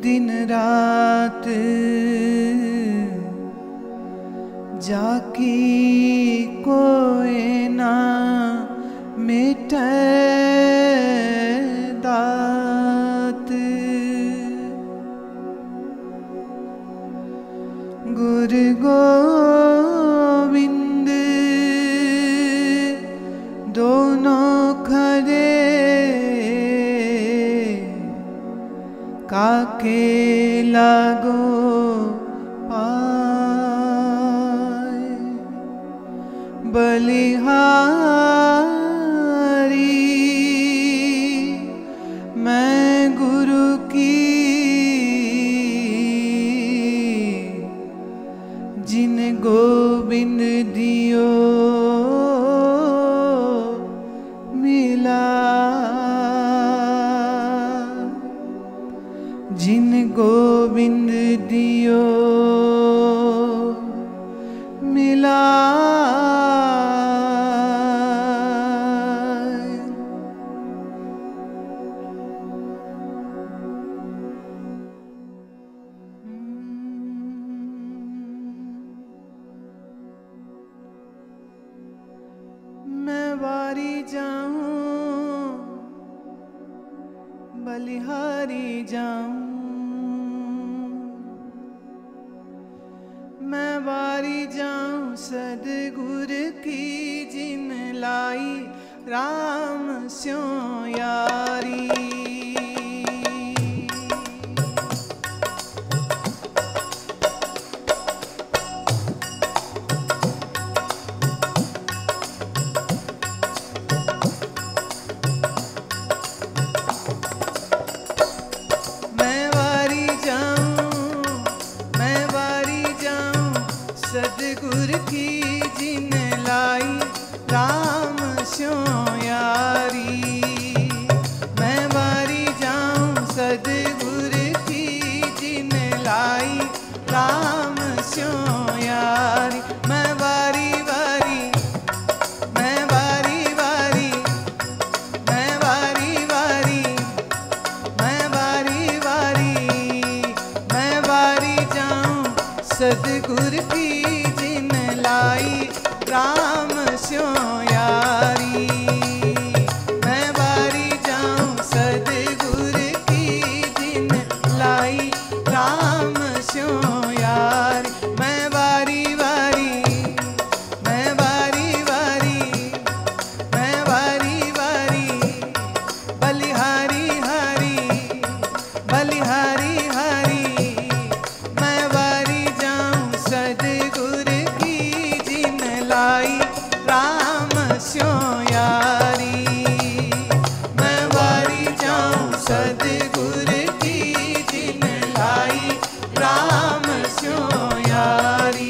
दिन रात जाकी कोई ना मिटे दात। गुरु गोविंद दोनों खरे काके लागो पाए। बलिहारी मैं गुरु की जिन गोविंद दियो मिला। जिन गोविंद दियो मिला। मैं वारी जाऊं बलिहारी जाऊं। मैं वारी जाऊं सदगुरु की जिन लाई राम स्यों यारी। सदगुरु की जिन लाई राम स्यों यारी। मैं वारी जाऊं सदगुरु की जिन लाई राम स्यों यारी। मैं वारी वारी मैं वारी वारी मैं वारी वारी मैं वारी वारी मैं वारी जाऊं सदगुरु की जिन लाई राम स्यों यारी। मैं वारी जाऊं सदगुरु की जिन लाई राम स्यों यारी। मैं वारी वारी मैं वारी वारी मैं वारी वारी बलिहारी हरी बलिहारी हरी। मैं वारी जाऊं सदगुरु की जिन लाई राम स्यों यारी। मैं वारी जाऊं सदगुरु की जिन लाई राम स्यों यारी।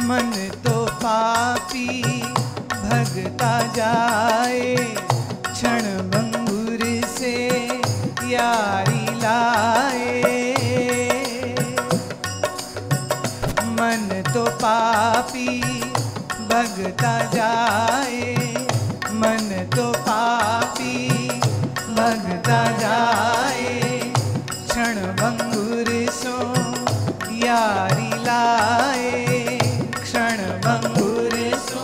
मन तो पापी भगता जाए क्षण भंगुर से यारी लाए। मन तो पापी भगता जाए मन तो पापी भगता जाए क्षण भंगुर सो यारी लाए। क्षण भंगुर सो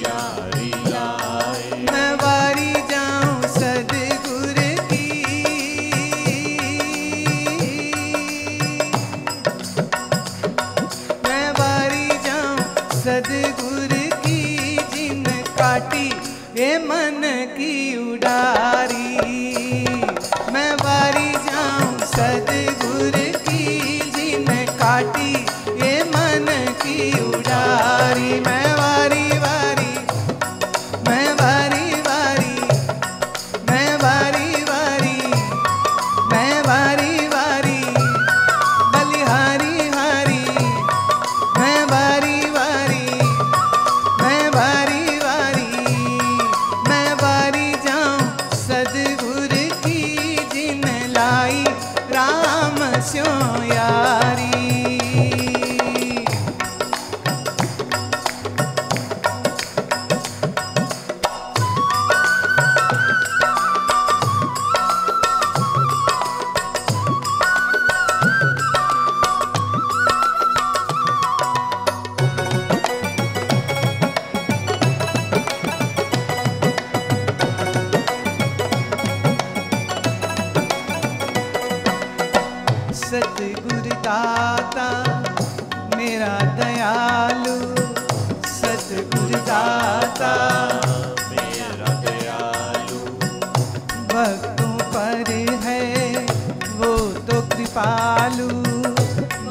यारी लाए। मैं वारी जाऊं सदगुरु की मैं वारी जाऊं सदगुरु की जिन काटी ये मन की उडारी। मैं वारी जाऊं सदगुरु की जिन काटी ये मन की उडारी। मैं वारी वारी मैं वारी वारी मैं वारी स्यों यारी। सतगुरु दाता मेरा दयालु, सतगुरु दाता मेरा दयालु, भक्तों पर है वो तो कृपालु,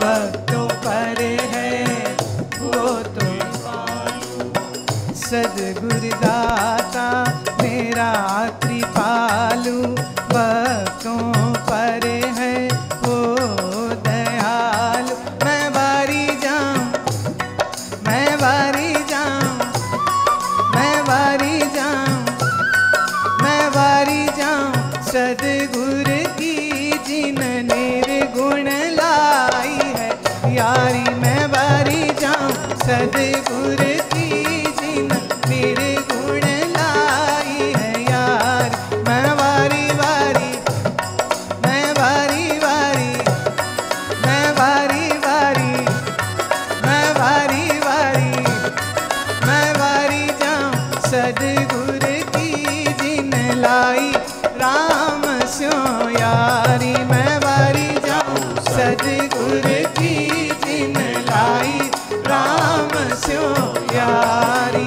भक्तों पर है वो तो कृपालु, सतगुरु दाता मेरा कृपालु, भक्तों पर है वो दयालु। मैं बारी जाऊं, मैं बारी जाऊं, मैं बारी जाऊं, मैं बारी जाऊं सतगुरु की जिन निर्गुण लाई है यारी। मैं बारी जाऊं सतगुरु की जिन निर्गुण लाई है यार। मैं बारी बारी, मैं बारी बारी, मैं बारी बारी, मैं बारी बारी, मैं बारी जाऊं सतगुरु की जिन लाई राम स्यों यारी। मैं बारी जाऊं सतगुरु की जिन लाई राम स्यों यारी।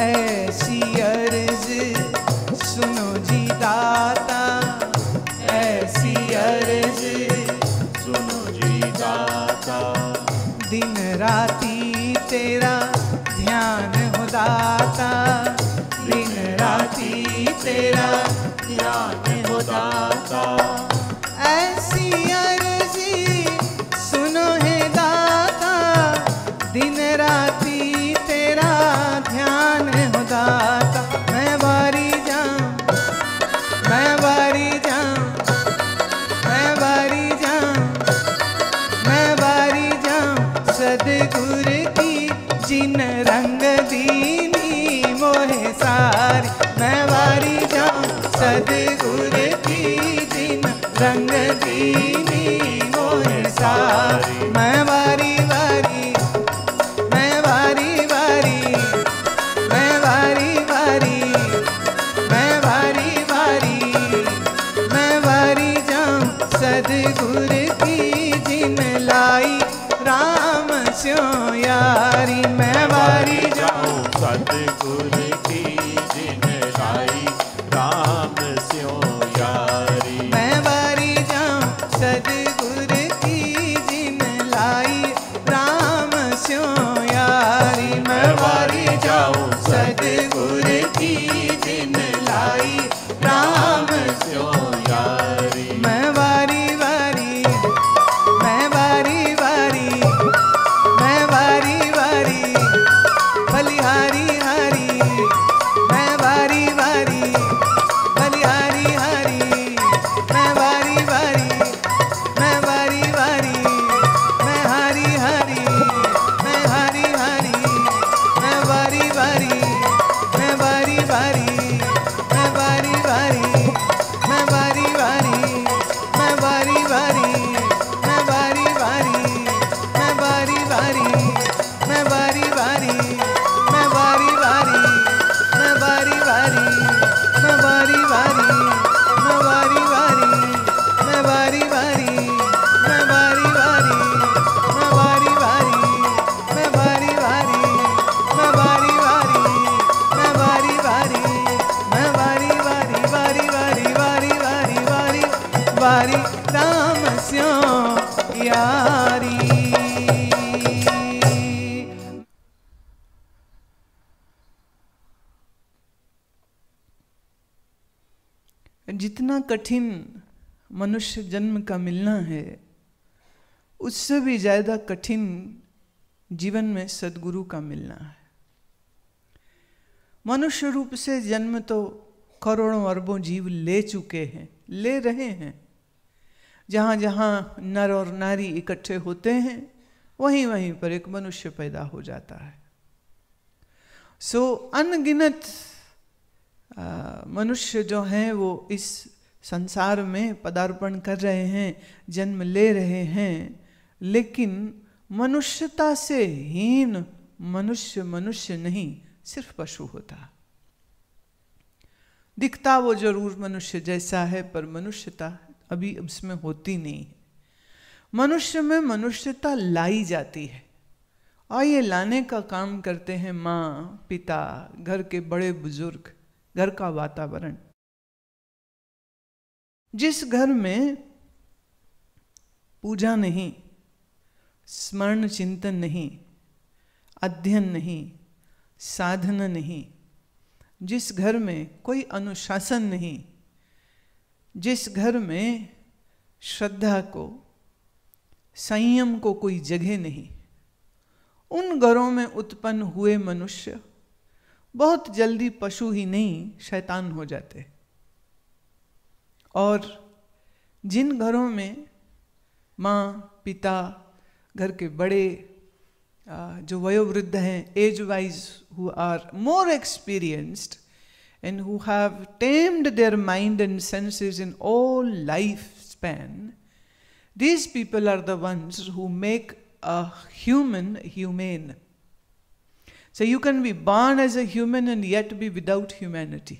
ऐसी अर्ज सुनो जी दाता, ऐसी अर्ज सुनो जी दाता, दिन राती तेरा ध्यान हो दाता, दिन राती तेरा ध्यान हो दाता, ऐसी अर्जी सुनो है दाता, दिन राती तेरा ध्यान हो दाता। मैं बारी जाऊं, मैं बारी जाऊं, मैं बारी जाऊं, मैं बारी जाऊं सतगुरु की जिन रंग दीनी मोहे सारी। मैं बारी जाऊं सतगुरु की जिन रंग दीनी मोहे सारी। मैं बारी बारी, मैं बारी बारी, मैं बारी बारी, मैं बारी बारी, मैं बारी जाऊं सतगुरु की जिन लाई राम स्यों यारी। मैं बारी जाऊं सतगुरु की जिन लाई राम स्यों यारी। मैं बारी जाऊं सतगुरु की जिन लाई राम स्यों यारी। मैं बारी जाऊं सतगुरु की जिन लाई राम स्यों यारी। मैं बारी बारी, मैं बारी बारी, मैं बारी बारी, बलिहारी हरी। मैं बारी बारी, जितना कठिन मनुष्य जन्म का मिलना है, उससे भी ज़्यादा कठिन जीवन में सद्गुरु का मिलना है। मनुष्य रूप से जन्म तो करोड़ों अरबों जीव ले चुके हैं, ले रहे हैं। जहाँ जहाँ नर और नारी इकट्ठे होते हैं, वहीं वहीं पर एक मनुष्य पैदा हो जाता है। अनगिनत मनुष्य जो हैं वो इस संसार में पदार्पण कर रहे हैं, जन्म ले रहे हैं, लेकिन मनुष्यता से हीन मनुष्य मनुष्य नहीं, सिर्फ पशु होता। दिखता वो जरूर मनुष्य जैसा है, पर मनुष्यता अभी उसमें होती नहीं है। मनुष्य में मनुष्यता लाई जाती है, और ये लाने का काम करते हैं माँ, पिता, घर के बड़े बुजुर्ग, घर का वातावरण। जिस घर में पूजा नहीं, स्मरण चिंतन नहीं, अध्ययन नहीं, साधना नहीं, जिस घर में कोई अनुशासन नहीं, जिस घर में श्रद्धा को, संयम को कोई जगह नहीं, उन घरों में उत्पन्न हुए मनुष्य बहुत जल्दी पशु ही नहीं, शैतान हो जाते। और जिन घरों में माँ, पिता, घर के बड़े जो वयोवृद्ध हैं, age wise, who are more experienced and who have tamed their mind and senses in all lifespan, these people are the ones who make a human humane. So you can be born as a human and yet be without humanity.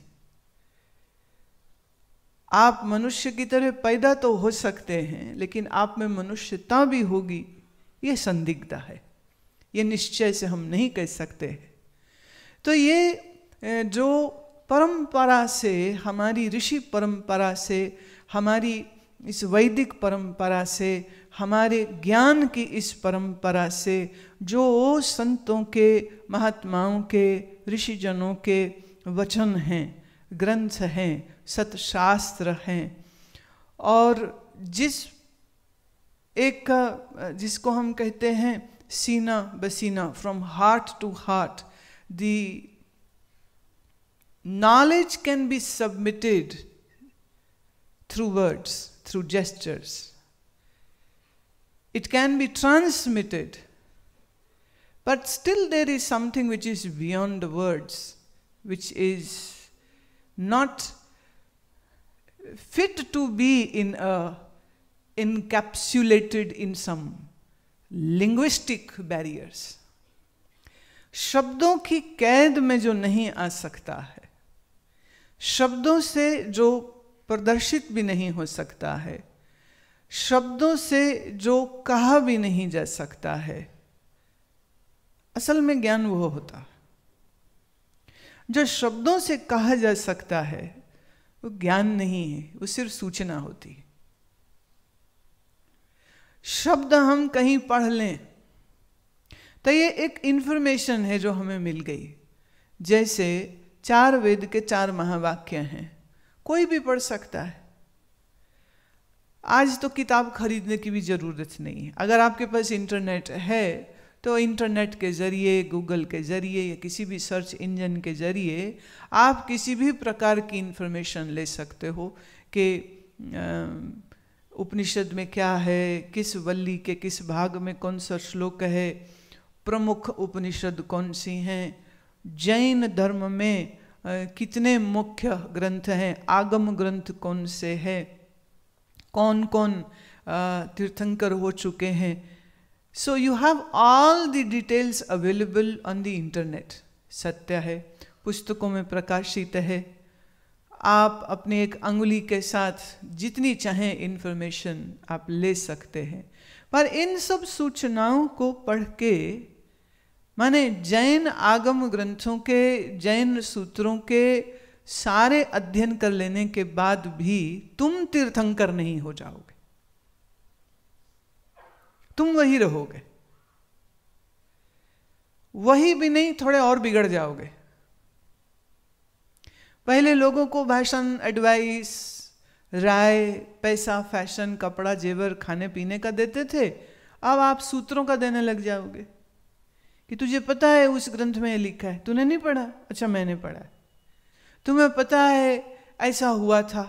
आप मनुष्य की तरह पैदा तो हो सकते हैं, लेकिन आप में मनुष्यता भी होगी, ये संदिग्ध है, ये निश्चय से हम नहीं कह सकते। तो ये जो परंपरा से, हमारी ऋषि परंपरा से, हमारी इस वैदिक परंपरा से, हमारे ज्ञान की इस परंपरा से, जो संतों के, महात्माओं के, ऋषिजनों के वचन हैं, ग्रंथ हैं, सतशास्त्र हैं, और जिसको हम कहते हैं सीना बसीना, from heart to heart, the knowledge can be submitted through words, through gestures. It can be transmitted, but still there is something which is beyond the words, which is not fit to be encapsulated in some linguistic barriers. शब्दों की कैद में जो नहीं आ सकता है, शब्दों से जो प्रदर्शित भी नहीं हो सकता है, शब्दों से जो कहा भी नहीं जा सकता है, असल में ज्ञान वो होता है। जो शब्दों से कहा जा सकता है वो ज्ञान नहीं है, वो सिर्फ सूचना होती है। शब्द हम कहीं पढ़ लें तो ये एक इंफॉर्मेशन है जो हमें मिल गई। जैसे 4 वेद के 4 महावाक्य हैं, कोई भी पढ़ सकता है। आज तो किताब खरीदने की भी ज़रूरत नहीं है। अगर आपके पास इंटरनेट है तो इंटरनेट के ज़रिए, गूगल के ज़रिए या किसी भी सर्च इंजन के ज़रिए आप किसी भी प्रकार की इंफॉर्मेशन ले सकते हो कि उपनिषद में क्या है, किस वल्ली के किस भाग में कौन सा श्लोक है, प्रमुख उपनिषद कौन सी हैं, जैन धर्म में कितने मुख्य ग्रंथ हैं, आगम ग्रंथ कौन से हैं, कौन कौन तीर्थंकर हो चुके हैं। So you have all the details available on the internet. सत्य है, पुस्तकों में प्रकाशित है। आप अपने एक अंगुली के साथ जितनी चाहें इंफॉर्मेशन आप ले सकते हैं। पर इन सब सूचनाओं को पढ़ के, माने जैन आगम ग्रंथों के, जैन सूत्रों के सारे अध्ययन कर लेने के बाद भी तुम तीर्थंकर नहीं हो जाओगे, तुम वही रहोगे। वही भी नहीं, थोड़े और बिगड़ जाओगे। पहले लोगों को भाषण, एडवाइस, राय, पैसा, फैशन, कपड़ा, जेवर, खाने पीने का देते थे। अब आप सूत्रों का देने लग जाओगे कि तुझे पता है उस ग्रंथ में ये लिखा है, तूने नहीं पढ़ा? अच्छा मैंने पढ़ा है। तुम्हें पता है ऐसा हुआ था,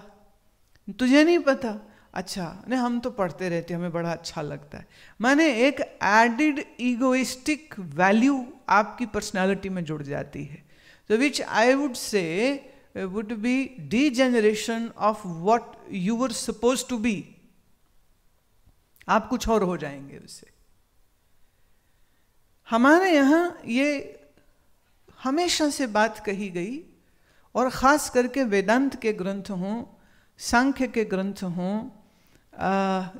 तुझे नहीं पता? अच्छा, नहीं हम तो पढ़ते रहते, हमें बड़ा अच्छा लगता है। माने एक एडिड ईगोइस्टिक वैल्यू आपकी पर्सनालिटी में जुड़ जाती है। तो which I would say would be degeneration of what you were supposed to be. आप कुछ और हो जाएंगे उससे। हमारे यहाँ ये हमेशा से बात कही गई, और ख़ास करके वेदांत के ग्रंथ हों, सांख्य के ग्रंथ हों,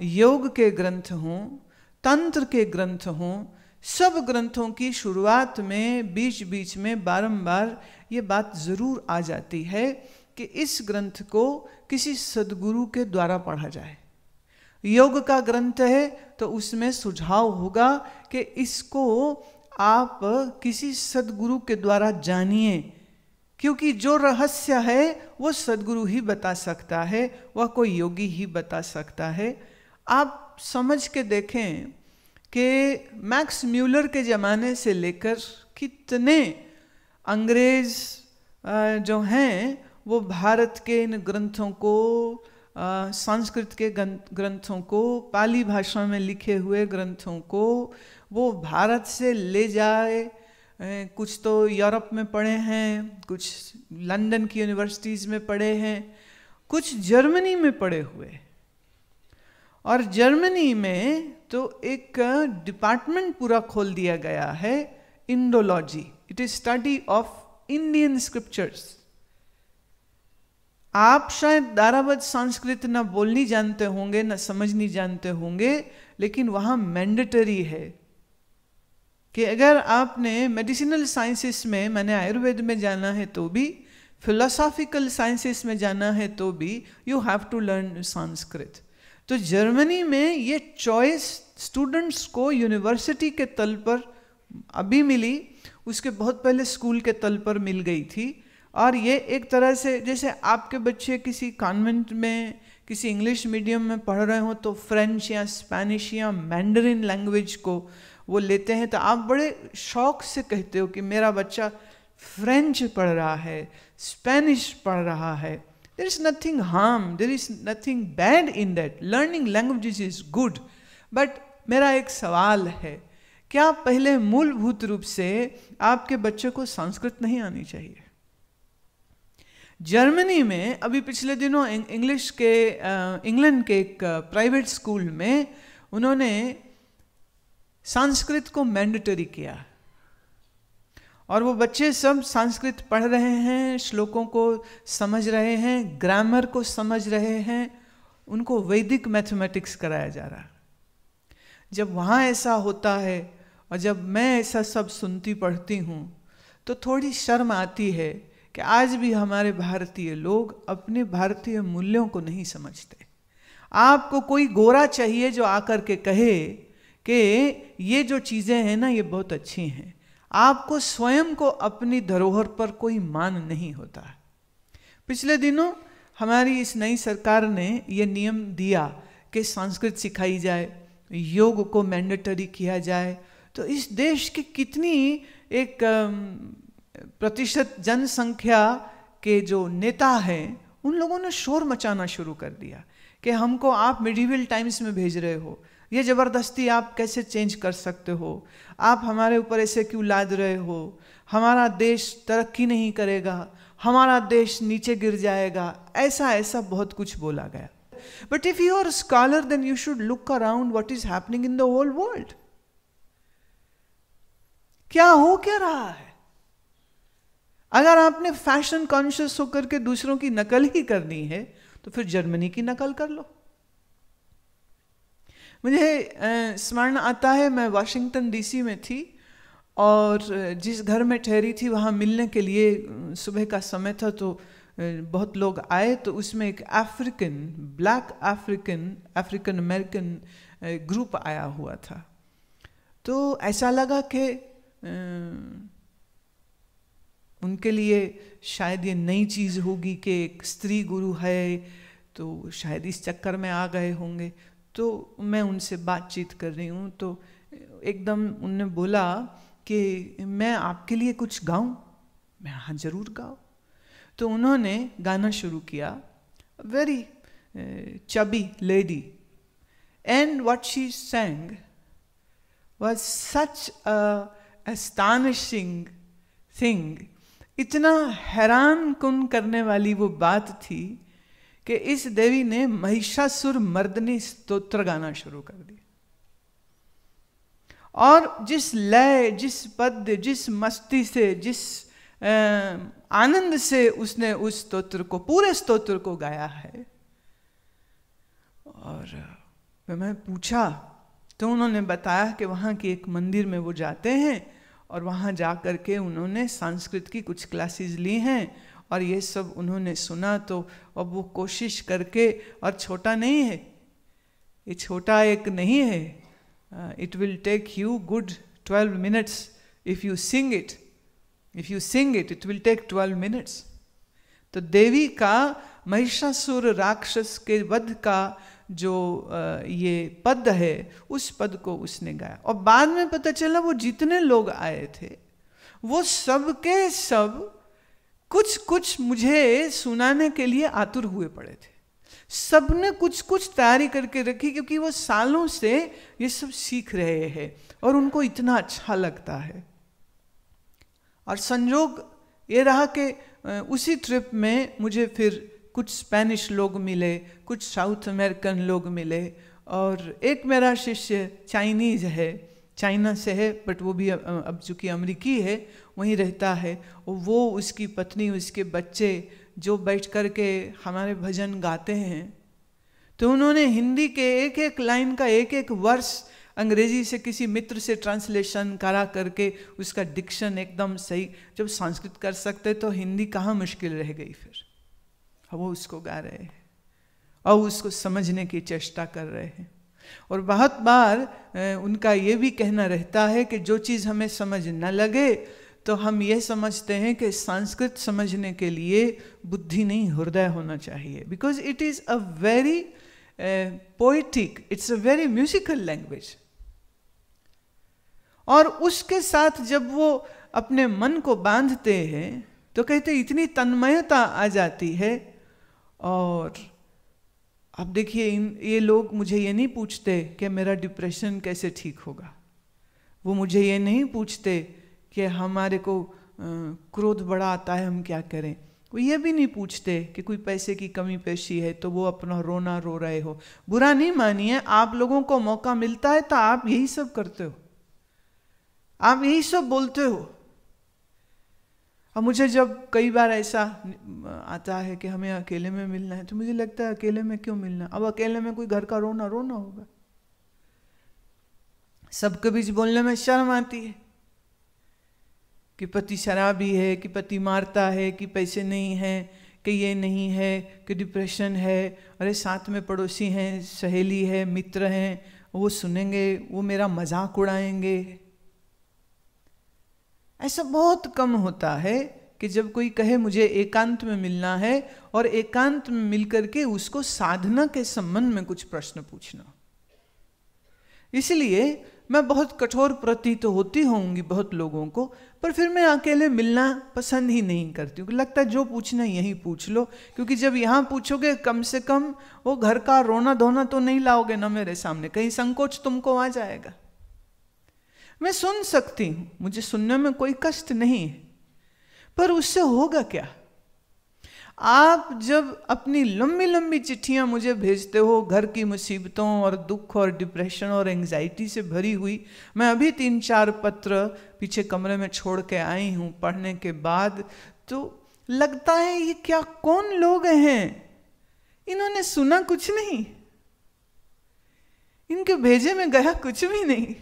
योग के ग्रंथ हों, तंत्र के ग्रंथ हों, सब ग्रंथों की शुरुआत में, बीच बीच में बारंबार ये बात ज़रूर आ जाती है कि इस ग्रंथ को किसी सद्गुरु के द्वारा पढ़ा जाए। योग का ग्रंथ है तो उसमें सुझाव होगा कि इसको आप किसी सद्गुरु के द्वारा जानिए, क्योंकि जो रहस्य है वो सद्गुरु ही बता सकता है, वह कोई योगी ही बता सकता है। आप समझ के देखें कि मैक्स म्यूलर के ज़माने से लेकर कितने अंग्रेज जो हैं वो भारत के इन ग्रंथों को, संस्कृत के ग्रंथों को, पाली भाषा में लिखे हुए ग्रंथों को वो भारत से ले जाए। कुछ तो यूरोप में पढ़े हैं, कुछ लंदन की यूनिवर्सिटीज़ में पढ़े हैं, कुछ जर्मनी में पढ़े हुए। और जर्मनी में तो एक डिपार्टमेंट पूरा खोल दिया गया है, Indology. It is study of Indian scriptures. आप शायद दारावत संस्कृत ना बोलनी जानते होंगे, ना समझनी जानते होंगे, लेकिन वहाँ मैंडेटरी है कि अगर आपने मेडिसिनल साइंसेस में, मैंने आयुर्वेद में जाना है तो भी, फिलोसॉफिकल साइंसेस में जाना है तो भी, you have to learn Sanskrit. तो जर्मनी में ये चॉइस स्टूडेंट्स को यूनिवर्सिटी के तल पर अभी मिली, उसके बहुत पहले स्कूल के तल पर मिल गई थी। और ये एक तरह से जैसे आपके बच्चे किसी कॉन्वेंट में, किसी इंग्लिश मीडियम में पढ़ रहे हो तो फ्रेंच या स्पेनिश या मैंडरिन लैंग्वेज को वो लेते हैं, तो आप बड़े शौक से कहते हो कि मेरा बच्चा फ्रेंच पढ़ रहा है, स्पेनिश पढ़ रहा है। There is nothing harm, there is nothing bad in that. Learning languages is good. But मेरा एक सवाल है, क्या पहले मूलभूत रूप से आपके बच्चे को संस्कृत नहीं आनी चाहिए? जर्मनी में अभी पिछले दिनों इंग्लैंड के एक प्राइवेट स्कूल में उन्होंने संस्कृत को मैंडेटरी किया, और वो बच्चे सब संस्कृत पढ़ रहे हैं, श्लोकों को समझ रहे हैं, ग्रामर को समझ रहे हैं, उनको वैदिक मैथमेटिक्स कराया जा रहा है। जब वहाँ ऐसा होता है और जब मैं ऐसा सब सुनती पढ़ती हूँ तो थोड़ी शर्म आती है कि आज भी हमारे भारतीय लोग अपने भारतीय मूल्यों को नहीं समझते। आपको कोई गोरा चाहिए जो आकर के कहे कि ये जो चीज़ें हैं ना ये बहुत अच्छी हैं। आपको स्वयं को अपनी धरोहर पर कोई मान नहीं होता। पिछले दिनों हमारी इस नई सरकार ने ये नियम दिया कि संस्कृत सिखाई जाए, योग को मैंडेटरी किया जाए। तो इस देश की कितनी एक प्रतिशत जनसंख्या के जो नेता हैं उन लोगों ने शोर मचाना शुरू कर दिया कि हमको आप मिडिवल टाइम्स में भेज रहे हो, ये ज़बरदस्ती आप कैसे चेंज कर सकते हो, आप हमारे ऊपर ऐसे क्यों लाद रहे हो, हमारा देश तरक्की नहीं करेगा, हमारा देश नीचे गिर जाएगा। ऐसा बहुत कुछ बोला गया। But if you are scholar then you should look around what is happening in the whole world. क्या हो क्या रहा है? अगर आपने फैशन कॉन्शियस होकर के दूसरों की नकल ही करनी है तो फिर जर्मनी की नकल कर लो। मुझे स्मरण आता है, मैं वाशिंगटन डीसी में थी और जिस घर में ठहरी थी वहाँ मिलने के लिए सुबह का समय था, तो बहुत लोग आए। तो उसमें एक ब्लैक अफ्रीकन अमेरिकन ग्रुप आया हुआ था। तो ऐसा लगा कि उनके लिए शायद ये नई चीज़ होगी कि एक स्त्री गुरु है, तो शायद इस चक्कर में आ गए होंगे। तो मैं उनसे बातचीत कर रही हूँ, तो एकदम उनने बोला कि मैं आपके लिए कुछ गाऊं। मैं हाँ ज़रूर गाओ। तो उन्होंने गाना शुरू किया, very chubby lady, and what she sang was such a astonishing thing. इतना हैरान कुन करने वाली वो बात थी कि इस देवी ने महिषासुर मर्दनी स्तोत्र गाना शुरू कर दिया। और जिस लय, जिस पद, जिस मस्ती से, जिस आनंद से उसने उस स्तोत्र को, पूरे स्तोत्र को गाया है। और मैं पूछा तो उन्होंने बताया कि वहाँ के एक मंदिर में वो जाते हैं और वहाँ जा कर के उन्होंने संस्कृत की कुछ क्लासेस ली हैं और ये सब उन्होंने सुना। तो अब वो कोशिश करके, और छोटा नहीं है ये, छोटा एक नहीं है, it will take you good 12 minutes if you sing it, if you sing it, it will take 12 minutes। तो देवी का महिषासुर राक्षस के वध का जो ये पद है, उस पद को उसने गाया। और बाद में पता चला वो जितने लोग आए थे वो सब के सब कुछ कुछ मुझे सुनाने के लिए आतुर हुए पड़े थे। सबने कुछ कुछ तैयारी करके रखी, क्योंकि वो सालों से ये सब सीख रहे हैं और उनको इतना अच्छा लगता है। और संयोग ये रहा कि उसी ट्रिप में मुझे फिर कुछ स्पेनिश लोग मिले, कुछ साउथ अमेरिकन लोग मिले, और एक मेरा शिष्य चाइनीज़ है, चाइना से है, बट वो भी अब चूँकि अमेरिकी है, वहीं रहता है। वो, उसकी पत्नी, उसके बच्चे जो बैठ कर के हमारे भजन गाते हैं, तो उन्होंने हिंदी के एक एक लाइन का एक एक वर्ष अंग्रेजी से किसी मित्र से ट्रांसलेशन करा करके उसका डिक्शन एकदम सही। जब संस्कृत कर सकते तो हिंदी कहाँ मुश्किल रह गई फिर। वो उसको गा रहे हैं और उसको समझने की चेष्टा कर रहे हैं। और बहुत बार उनका ये भी कहना रहता है कि जो चीज़ हमें समझ न लगे तो हम ये समझते हैं कि संस्कृत समझने के लिए बुद्धि नहीं, हृदय होना चाहिए, because it is a very poetic, it's a very musical language. और उसके साथ जब वो अपने मन को बांधते हैं तो कहते इतनी तन्मयता आ जाती है। और अब देखिए, ये लोग मुझे ये नहीं पूछते कि मेरा डिप्रेशन कैसे ठीक होगा, वो मुझे ये नहीं पूछते कि हमारे को क्रोध बड़ा आता है हम क्या करें, वो ये भी नहीं पूछते कि कोई पैसे की कमी पेशी है तो वो अपना रोना रो रहे हो। बुरा नहीं मानिए, आप लोगों को मौका मिलता है तो आप यही सब करते हो, आप यही सब बोलते हो। और मुझे जब कई बार ऐसा आता है कि हमें अकेले में मिलना है तो मुझे लगता है अकेले में क्यों मिलना, अब अकेले में कोई घर का रोना रोना होगा। सबके बीच बोलने में शर्म आती है कि पति शराबी है, कि पति मारता है, कि पैसे नहीं है, कि ये नहीं है, कि डिप्रेशन है। अरे साथ में पड़ोसी हैं, सहेली है, मित्र हैं, वो सुनेंगे, वो मेरा मजाक उड़ाएंगे। ऐसा बहुत कम होता है कि जब कोई कहे मुझे एकांत में मिलना है और एकांत में मिलकर के उसको साधना के संबंध में कुछ प्रश्न पूछना। इसलिए मैं बहुत कठोर प्रतीत होती होंगी बहुत लोगों को, पर फिर मैं अकेले मिलना पसंद ही नहीं करती हूँ। लगता है जो पूछना यहीं पूछ लो, क्योंकि जब यहाँ पूछोगे कम से कम वो घर का रोना धोना तो नहीं लाओगे ना मेरे सामने, कहीं संकोच तुमको आ जाएगा। मैं सुन सकती हूँ, मुझे सुनने में कोई कष्ट नहीं है, पर उससे होगा क्या? आप जब अपनी लंबी लंबी चिट्ठियां मुझे भेजते हो घर की मुसीबतों और दुख और डिप्रेशन और एंजाइटी से भरी हुई, मैं अभी 3-4 पत्र पीछे कमरे में छोड़ के आई हूँ पढ़ने के बाद, तो लगता है ये क्या कौन लोग हैं, इन्होंने सुना कुछ नहीं, इनके भेजे में गया कुछ भी नहीं।